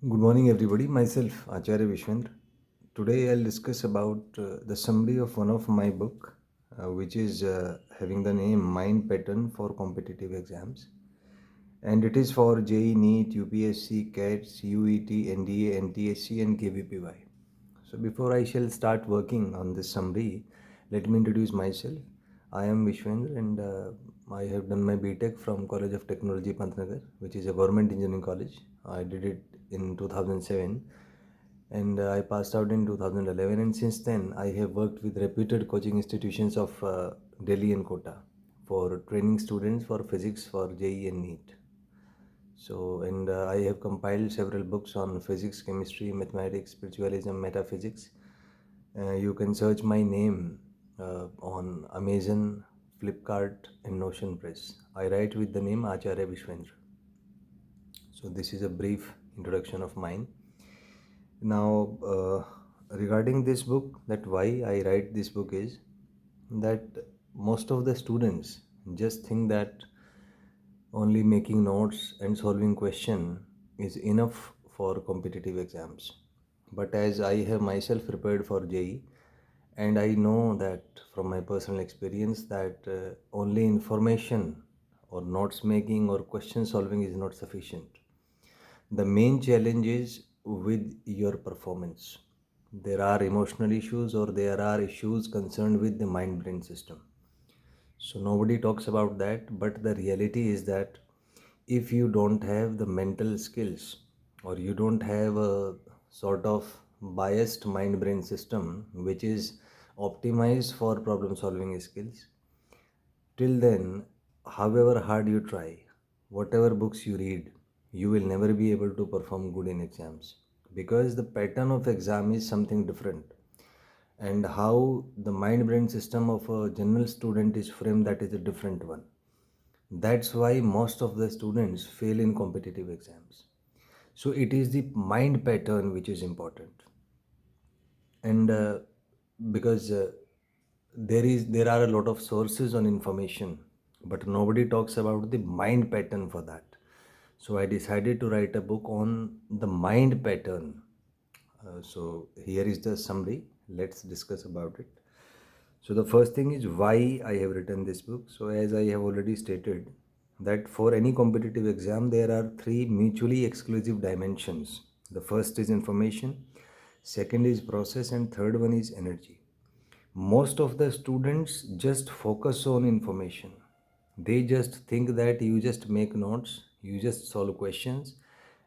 Good morning, everybody. Myself, Acharya Vishvendra. Today, I'll discuss about the summary of one of my book, which is having the name Mind Pattern for Competitive Exams, and it is for JEE, NEET, UPSC, CATS, UET, NDA, NTSC, and KVPY. So, before I shall start working on this summary, let me introduce myself. I am Vishvendra, and I have done my BTech from College of Technology, Pantnagar, which is a government engineering college. I did it in 2007, and I passed out in 2011. And since then, I have worked with reputed coaching institutions of Delhi and Kota for training students for physics for JEE and NEET. So, and I have compiled several books on physics, chemistry, mathematics, spiritualism, metaphysics. You can search my name on Amazon, Flipkart, and Notion Press. I write with the name Acharya Vishvendra. So, this is a brief introduction of mine. Now, regarding this book, that why I write this book is that most of the students just think that only making notes and solving question is enough for competitive exams. But as I have myself prepared for JEE, and I know that from my personal experience that only information or notes making or question solving is not sufficient. The main challenge is with your performance. There are emotional issues or there are issues concerned with the mind brain system. So nobody talks about that, but the reality is that if you don't have the mental skills or you don't have a sort of biased mind brain system which is optimized for problem solving skills, till then, however hard you try, whatever books you read, you will never be able to perform good in exams because the pattern of exam is something different, and how the mind brain system of a general student is framed, that is a different one. That's why most of the students fail in competitive exams. So it is the mind pattern which is important, and because there are a lot of sources on information, but nobody talks about the mind pattern for that. So I decided to write a book on the mind pattern. So here is the summary. Let's discuss about it. So the first thing is why I have written this book. So as I have already stated that for any competitive exam there are three mutually exclusive dimensions. The first is information, second is process, and third one is energy. Most of the students just focus on information. They just think that you just make notes, you just solve questions,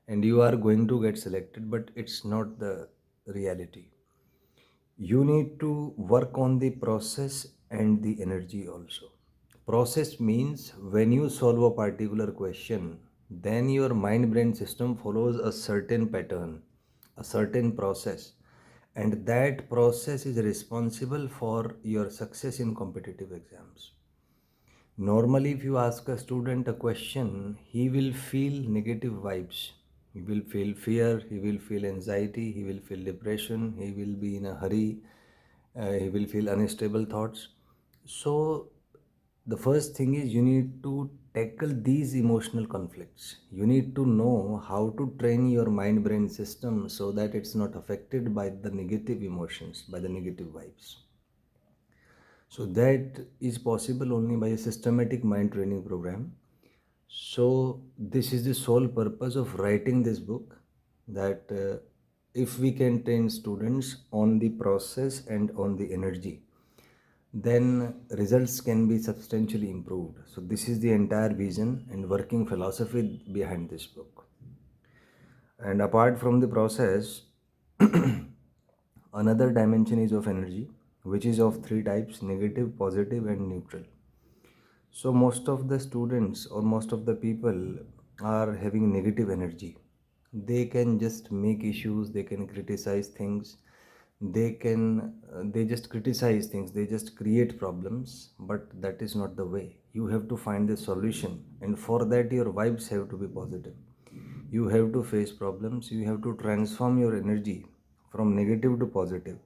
and you are going to get selected, but it's not the reality. You need to work on the process and the energy also. Process means when you solve a particular question, then your mind brain system follows a certain pattern, a certain process, and that process is responsible for your success in competitive exams. Normally, if you ask a student a question, he will feel negative vibes. He will feel fear, he will feel anxiety, he will feel depression, he will be in a hurry, he will feel unstable thoughts. So, the first thing is you need to tackle these emotional conflicts. You need to know how to train your mind brain system so that it's not affected by the negative emotions, by the negative vibes. So that is possible only by a systematic mind training program. So this is the sole purpose of writing this book, that if we can train students on the process and on the energy, then results can be substantially improved. So this is the entire vision and working philosophy behind this book. And apart from the process, another dimension is of energy, which is of three types: negative, positive, and neutral. So, most of the students or most of the people are having negative energy. They can just make issues, they can criticize things, they just criticize things, they just create problems, but that is not the way. You have to find the solution, and for that, your vibes have to be positive. You have to face problems, you have to transform your energy from negative to positive.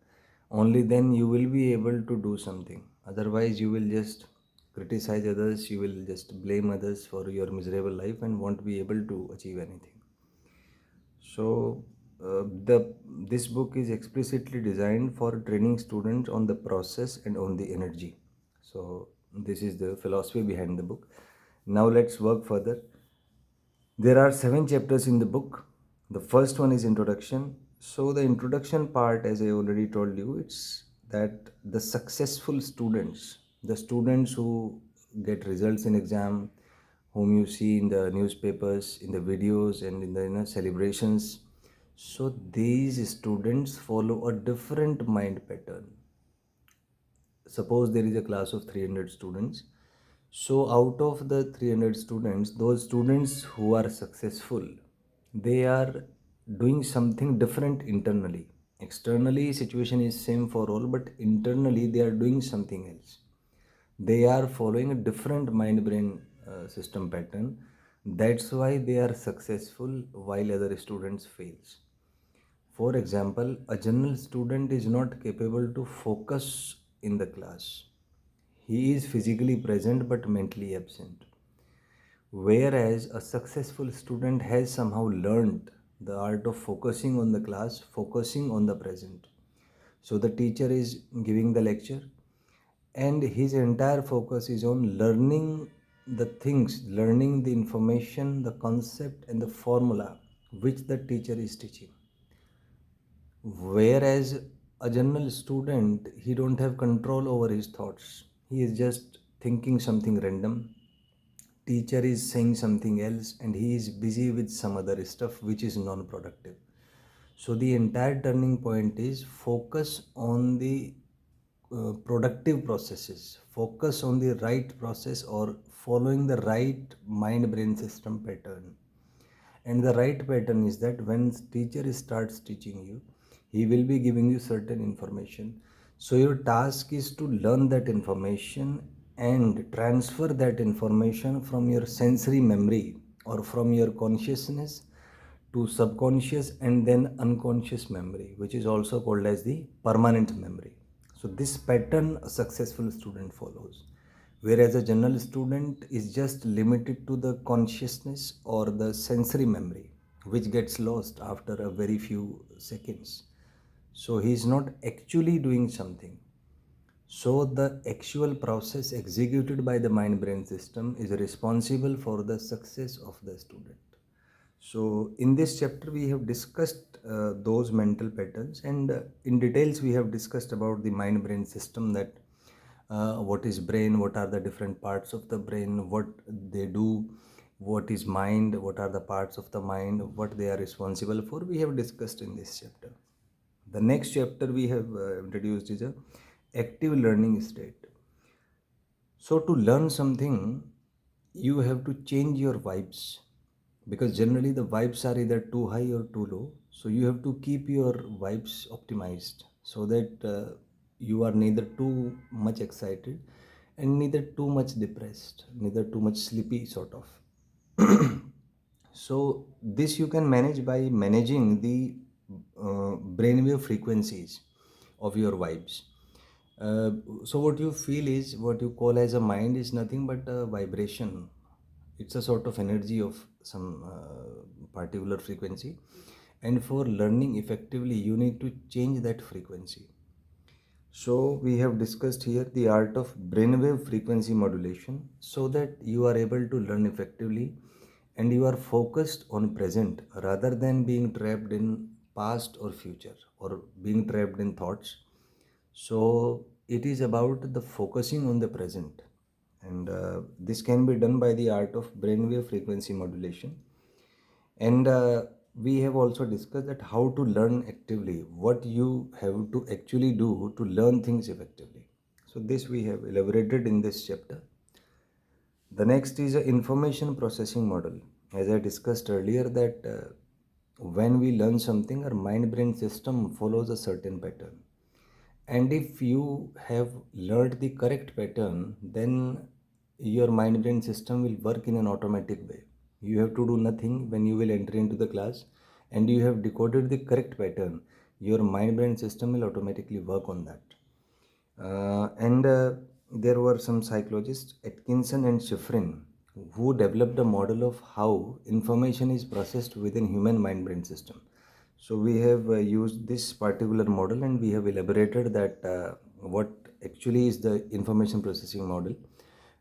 Only then you will be able to do something. Otherwise, you will just criticize others, you will just blame others for your miserable life and won't be able to achieve anything. So the this book is explicitly designed for training students on the process and on the energy. So this is the philosophy behind the book. Now let's work further. There are 7 chapters in the book. The first one is introduction. So the introduction part, as I already told you, it's that the successful students, the students who get results in exam, whom you see in the newspapers, in the videos, and in the celebrations. So these students follow a different mind pattern. Suppose there is a class of 300 students. So out of the 300 students, those students who are successful, they are doing something different internally. Externally situation is same for all, but internally they are doing something else. They are following a different mind brain system pattern. That's why they are successful while other students fails. For example, a general student is not capable to focus in the class. He is physically present but mentally absent. Whereas a successful student has somehow learned the art of focusing on the class, focusing on the present. So the teacher is giving the lecture and his entire focus is on learning the things, learning the information, the concept, and the formula which the teacher is teaching. Whereas a general student, he don't have control over his thoughts. He is just thinking something random. Teacher is saying something else and he is busy with some other stuff which is non-productive. So the entire turning point is focus on the productive processes, focus on the right process or following the right mind brain system pattern. And the right pattern is that when teacher starts teaching you, he will be giving you certain information. So your task is to learn that information and transfer that information from your sensory memory or from your consciousness to subconscious and then unconscious memory, which is also called as the permanent memory. So this pattern a successful student follows, whereas a general student is just limited to the consciousness or the sensory memory, which gets lost after a very few seconds. So he is not actually doing something. So the actual process executed by the mind brain system is responsible for the success of the student. So in this chapter we have discussed those mental patterns, and in details we have discussed about the mind brain system, that what is brain, what are the different parts of the brain, what they do, what is mind, what are the parts of the mind, what they are responsible for. We have discussed in this chapter. The next chapter we have introduced is a active learning state. So to learn something, you have to change your vibes, because generally the vibes are either too high or too low. So you have to keep your vibes optimized so that you are neither too much excited and neither too much depressed, neither too much sleepy sort of. So this you can manage by managing the brainwave frequencies of your vibes. Uh, so what you feel is, what you call as a mind is nothing but a vibration. It's a sort of energy of some particular frequency, and for learning effectively you need to change that frequency. So we have discussed here the art of brainwave frequency modulation so that you are able to learn effectively and you are focused on present rather than being trapped in past or future or being trapped in thoughts. So it is about the focusing on the present, and this can be done by the art of brainwave frequency modulation. And we have also discussed that how to learn actively, what you have to actually do to learn things effectively. So this we have elaborated in this chapter. The next is a information processing model. As I discussed earlier, that when we learn something, our mind brain system follows a certain pattern. And if you have learned the correct pattern, then your mind brain system will work in an automatic way. You have to do nothing when you will enter into the class, and you have decoded the correct pattern. Your mind brain system will automatically work on that. And there were some psychologists, Atkinson and Shiffrin, who developed a model of how information is processed within human mind brain system. So we have used this particular model, and we have elaborated that what actually is the information processing model.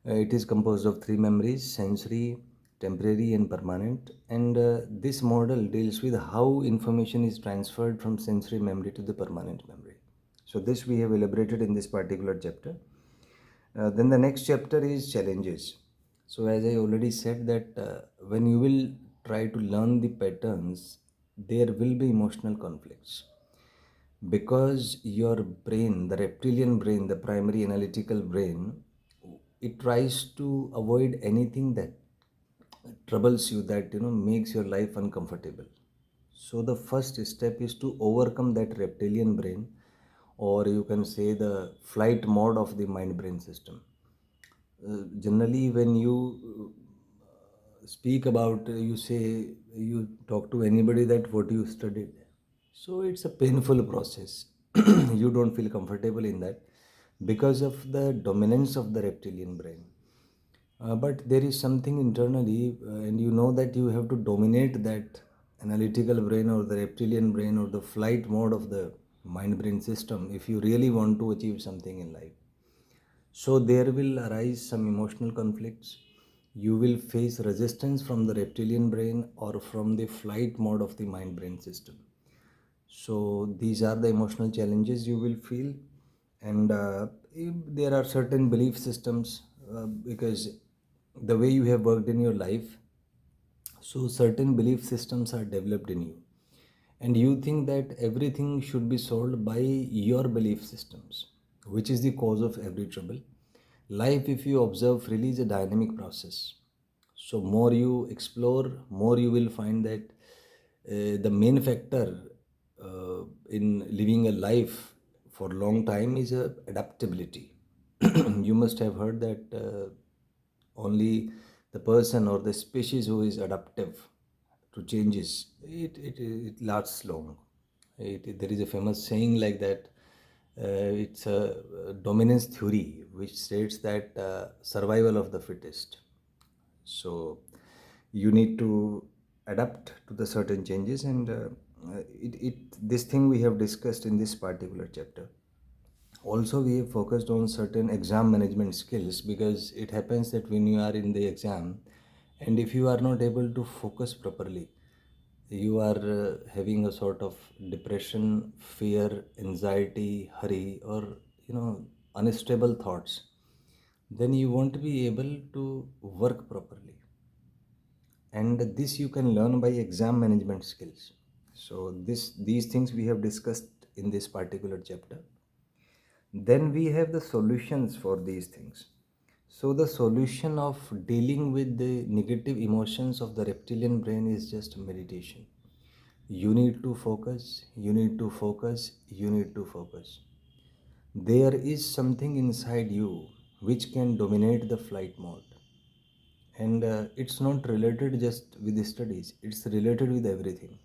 It is composed of three memories: sensory, temporary, and permanent. And this model deals with how information is transferred from sensory memory to the permanent memory. So this we have elaborated in this particular chapter. Then the next chapter is challenges. So as I already said that when you will try to learn the patterns, there will be emotional conflicts, because your brain, the reptilian brain, the primary analytical brain, it tries to avoid anything that troubles you, that makes your life uncomfortable. So the first step is to overcome that reptilian brain, or you can say the flight mode of the mind brain system. Generally when you speak about, you say, you talk to anybody that what you studied, so it's a painful process. You don't feel comfortable in that because of the dominance of the reptilian brain. But there is something internally, and you know that you have to dominate that analytical brain or the reptilian brain or the flight mode of the mind brain system if you really want to achieve something in life. So there will arise some emotional conflicts. You will face resistance from the reptilian brain or from the flight mode of the mind brain system. So these are the emotional challenges you will feel. And there are certain belief systems, because the way you have worked in your life, so certain belief systems are developed in you, and you think that everything should be solved by your belief systems, which is the cause of every trouble. Life, if you observe freely, is a dynamic process. So more you explore, more you will find that the main factor in living a life for a long time is adaptability. You must have heard that only the person or the species who is adaptive to changes, it lasts long. There is a famous saying like that. It's a dominance theory which states that survival of the fittest. So you need to adapt to the certain changes, and this thing we have discussed in this particular chapter. Also we have focused on certain exam management skills, because it happens that when you are in the exam, and if you are not able to focus properly, you are having a sort of depression, fear, anxiety, hurry, or unstable thoughts, then you won't be able to work properly. And this you can learn by exam management skills. So these things we have discussed in this particular chapter. Then we have the solutions for these things. So the solution of dealing with the negative emotions of the reptilian brain is just meditation. You need to focus, you need to focus, you need to focus. There is something inside you which can dominate the flight mode. And it's not related just with the studies, it's related with everything.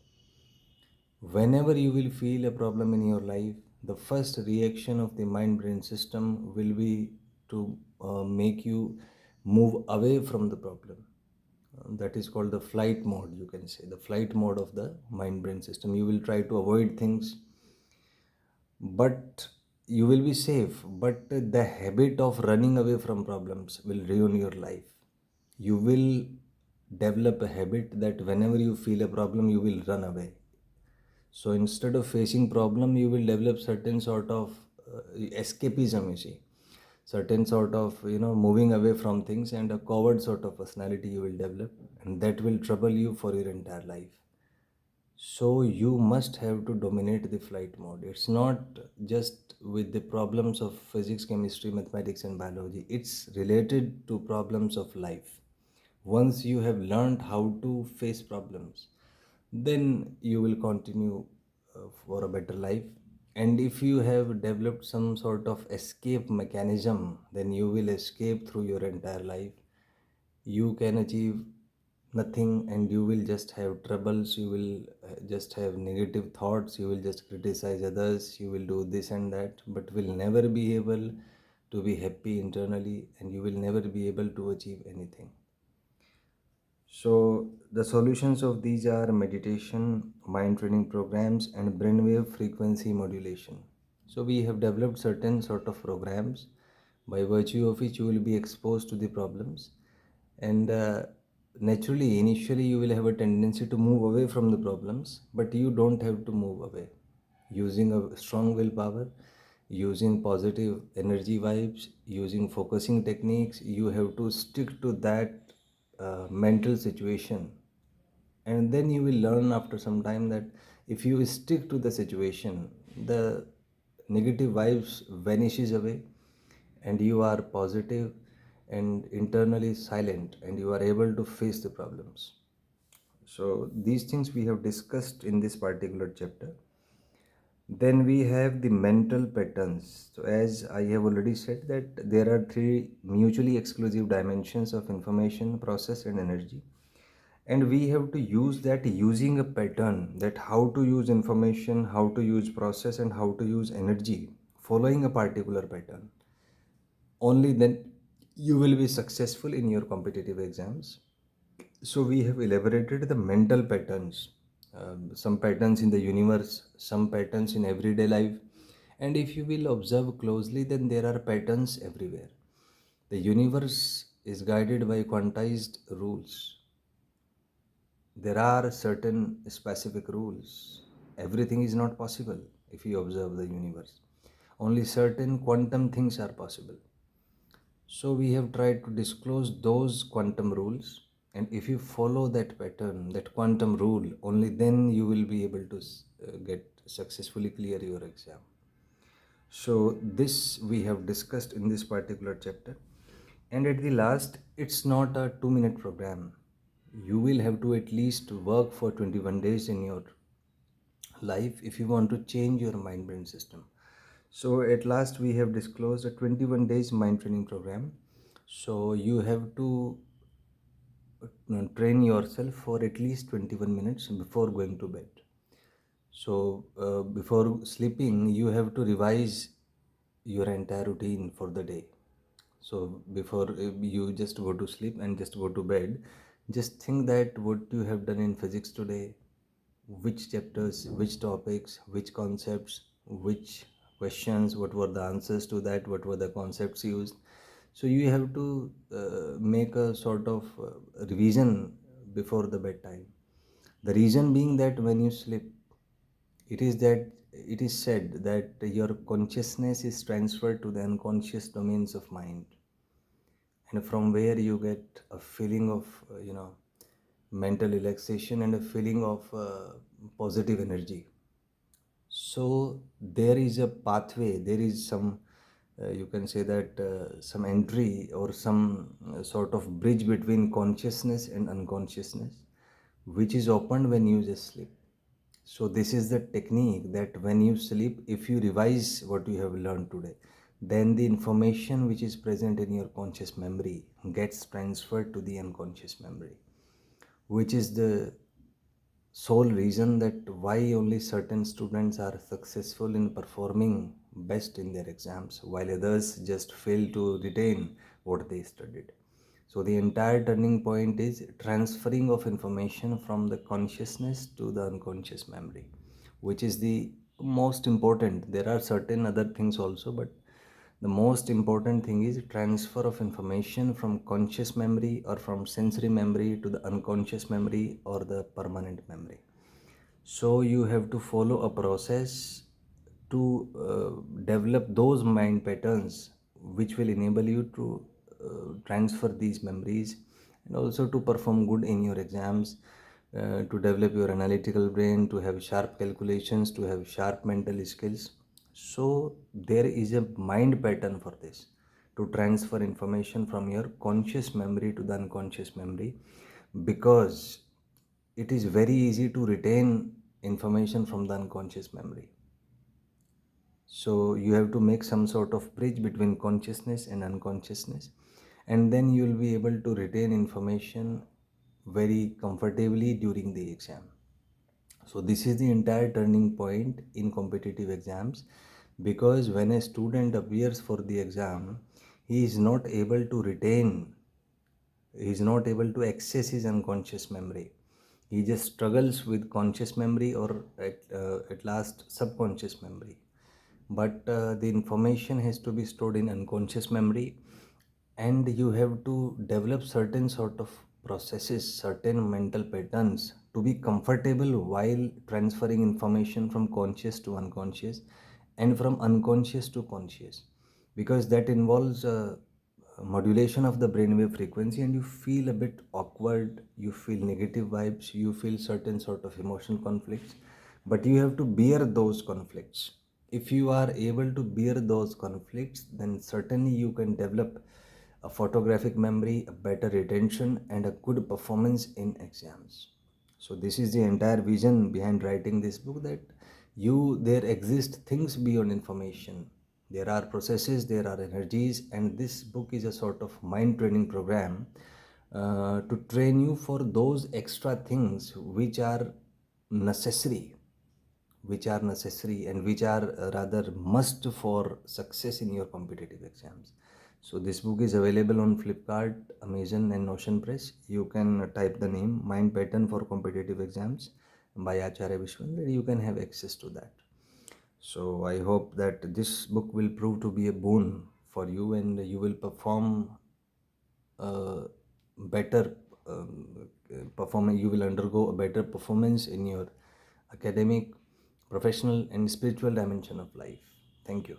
Whenever you will feel a problem in your life, the first reaction of the mind brain system will be to make you move away from the problem. That is called the flight mode, you can say, the flight mode of the mind brain system. You will try to avoid things, but you will be safe. But the habit of running away from problems will ruin your life. You will develop a habit that whenever you feel a problem, you will run away. So instead of facing problem, you will develop certain sort of escapism, you see, certain sort of moving away from things, and a coward sort of personality you will develop, and that will trouble you for your entire life. So you must have to dominate the flight mode. It's not just with the problems of physics, chemistry, mathematics, and biology. It's related to problems of life. Once you have learned how to face problems, then you will continue for a better life. And if you have developed some sort of escape mechanism, then you will escape through your entire life. You can achieve nothing, and you will just have troubles. You will just have negative thoughts, you will just criticize others, you will do this and that, but will never be able to be happy internally, and you will never be able to achieve anything. So the solutions of these are meditation, mind training programs, and brainwave frequency modulation. So we have developed certain sort of programs by virtue of which you will be exposed to the problems, and naturally initially you will have a tendency to move away from the problems, but you don't have to move away. Using a strong willpower, using positive energy vibes, using focusing techniques, you have to stick to that mental situation, and then you will learn after some time that if you stick to the situation, the negative vibes vanishes away, and you are positive and internally silent, and you are able to face the problems. So these things we have discussed in this particular chapter. Then we have the mental patterns. So as I have already said that there are three mutually exclusive dimensions of information, process and energy. And we have to use that using a pattern, that how to use information, how to use process and how to use energy, following a particular pattern. Only then you will be successful in your competitive exams. So we have elaborated the mental patterns, some patterns in the universe, some patterns in everyday life. And if you will observe closely, then there are patterns everywhere. The universe is guided by quantized rules. There are certain specific rules. Everything is not possible if you observe the universe. Only certain quantum things are possible. So we have tried to disclose those quantum rules, and if you follow that pattern, that quantum rule, only then you will be able to get successfully clear your exam. So this we have discussed in this particular chapter. And at the last, it's not a 2-minute program. You will have to at least work for 21 days in your life if you want to change your mind brain system. So at last we have disclosed a 21 days mind training program. So you have to train yourself for at least 21 minutes before going to bed. So before sleeping, you have to revise your entire routine for the day. So before you just go to sleep and just go to bed, just think that what you have done in physics today, which chapters, which topics, which concepts, which questions, what were the answers to that, what were the concepts used. So you have to make a sort of revision before the bedtime. The reason being that when you sleep, it is said that your consciousness is transferred to the unconscious domains of mind, and from where you get a feeling of mental relaxation and a feeling of positive energy. So there is a pathway, there is some you can say that some entry or some sort of bridge between consciousness and unconsciousness, which is opened when you just sleep. So this is the technique that when you sleep, if you revise what you have learned today, then the information which is present in your conscious memory gets transferred to the unconscious memory, which is the sole reason that why only certain students are successful in performing best in their exams while others just fail to retain what they studied. So the entire turning point is transferring of information from the consciousness to the unconscious memory, which is the most important. There are certain other things also, but the most important thing is transfer of information from conscious memory or from sensory memory to the unconscious memory or the permanent memory. So you have to follow a process to develop those mind patterns which will enable you to transfer these memories, and also to perform good in your exams, to develop your analytical brain, to have sharp calculations, to have sharp mental skills. So there is a mind pattern for this, to transfer information from your conscious memory to the unconscious memory, because it is very easy to retain information from the unconscious memory. So you have to make some sort of bridge between consciousness and unconsciousness, and then you will be able to retain information very comfortably during the exam. So this is the entire turning point in competitive exams, because when a student appears for the exam, he is not able to retain He's not able to access his unconscious memory. He just struggles with conscious memory or at last subconscious memory. But the information has to be stored in unconscious memory, and you have to develop certain sort of processes, certain mental patterns to be comfortable while transferring information from conscious to unconscious and from unconscious to conscious, because that involves modulation of the brainwave frequency, and you feel a bit awkward, you feel negative vibes, you feel certain sort of emotional conflicts, but you have to bear those conflicts. If you are able to bear those conflicts, then certainly you can develop a photographic memory, a better retention, and a good performance in exams. So this is the entire vision behind writing this book, that there exist things beyond information. There are processes, there are energies, and this book is a sort of mind training program to train you for those extra things necessary which are necessary and which are rather must for success in your competitive exams. So this book is available on Flipkart, Amazon, and Notion Press. You can type the name Mind Pattern for Competitive Exams by Acharya Vishvendra. You can have access to that. So I hope that this book will prove to be a boon for you, and you will perform better performance. You will undergo a better performance in your academic, professional, and spiritual dimension of life. Thank you.